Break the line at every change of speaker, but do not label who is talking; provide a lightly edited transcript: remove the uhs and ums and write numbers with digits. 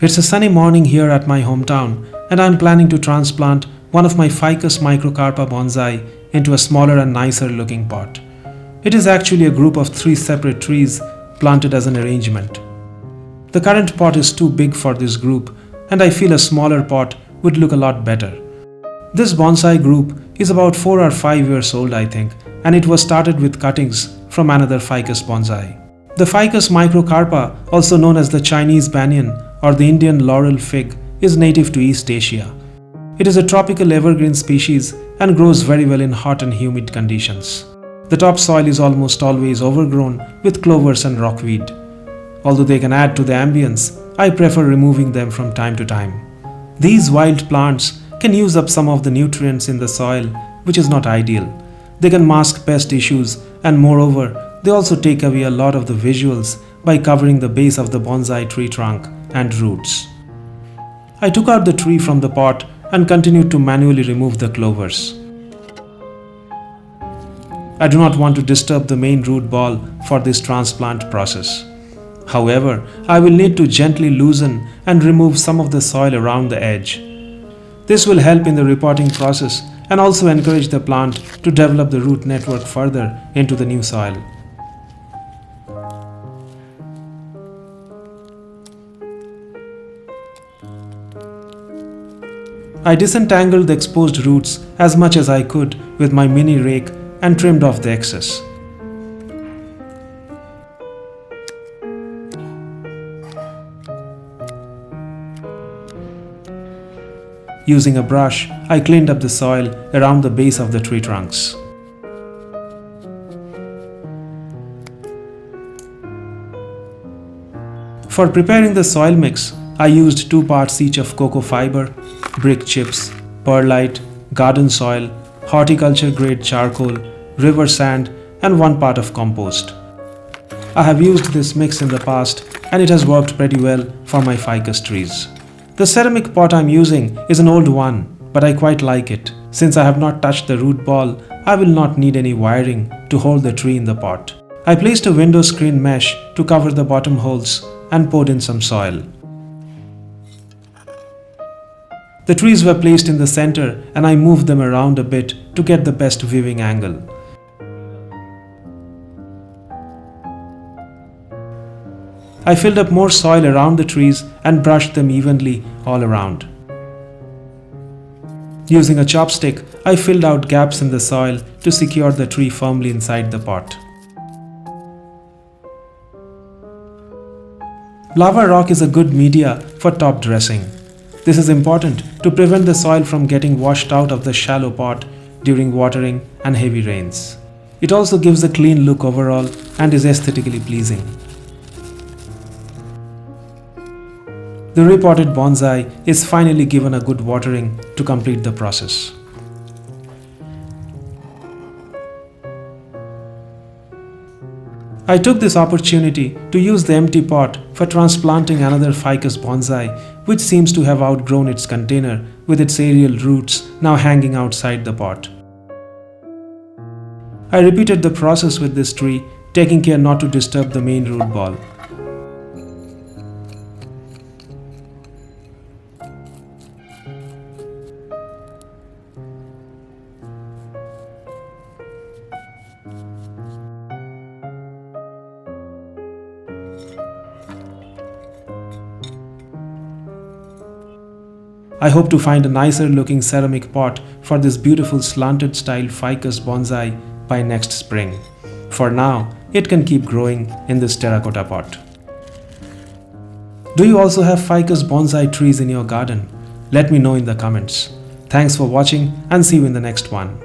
It's a sunny morning here at my hometown, and I'm planning to transplant one of my Ficus Microcarpa bonsai into a smaller and nicer looking pot. It is actually a group of 3 separate trees planted as an arrangement. The current pot is too big for this group, and I feel a smaller pot would look a lot better. This bonsai group is about 4 or 5 years old, I think, and it was started with cuttings from another Ficus bonsai. The Ficus Microcarpa, also known as the Chinese banyan or the Indian laurel fig, is native to East Asia. It is a tropical evergreen species and grows very well in hot and humid conditions. The topsoil is almost always overgrown with clovers and rockweed. Although they can add to the ambience, I prefer removing them from time to time. These wild plants can use up some of the nutrients in the soil, which is not ideal. They can mask pest issues, and moreover, they also take away a lot of the visuals by covering the base of the bonsai tree trunk and roots. I took out the tree from the pot and continued to manually remove the clovers. I do not want to disturb the main root ball for this transplant process. However, I will need to gently loosen and remove some of the soil around the edge. This will help in the repotting process and also encourage the plant to develop the root network further into the new soil. I disentangled the exposed roots as much as I could with my mini rake and trimmed off the excess. Using a brush, I cleaned up the soil around the base of the tree trunks. For preparing the soil mix, I used 2 parts each of cocoa fiber, brick chips, perlite, garden soil, horticulture grade charcoal, river sand, and 1 part of compost. I have used this mix in the past and it has worked pretty well for my ficus trees. The ceramic pot I'm using is an old one, but I quite like it. Since I have not touched the root ball, I will not need any wiring to hold the tree in the pot. I placed a window screen mesh to cover the bottom holes and poured in some soil. The trees were placed in the center and I moved them around a bit to get the best viewing angle. I filled up more soil around the trees and brushed them evenly all around. Using a chopstick, I filled out gaps in the soil to secure the tree firmly inside the pot. Lava rock is a good media for top dressing. This is important to prevent the soil from getting washed out of the shallow pot during watering and heavy rains. It also gives a clean look overall and is aesthetically pleasing. The repotted bonsai is finally given a good watering to complete the process. I took this opportunity to use the empty pot for transplanting another ficus bonsai, which seems to have outgrown its container with its aerial roots now hanging outside the pot. I repeated the process with this tree, taking care not to disturb the main root ball. I hope to find a nicer looking ceramic pot for this beautiful slanted style ficus bonsai by next spring. For now, it can keep growing in this terracotta pot. Do you also have ficus bonsai trees in your garden? Let me know in the comments. Thanks for watching and see you in the next one.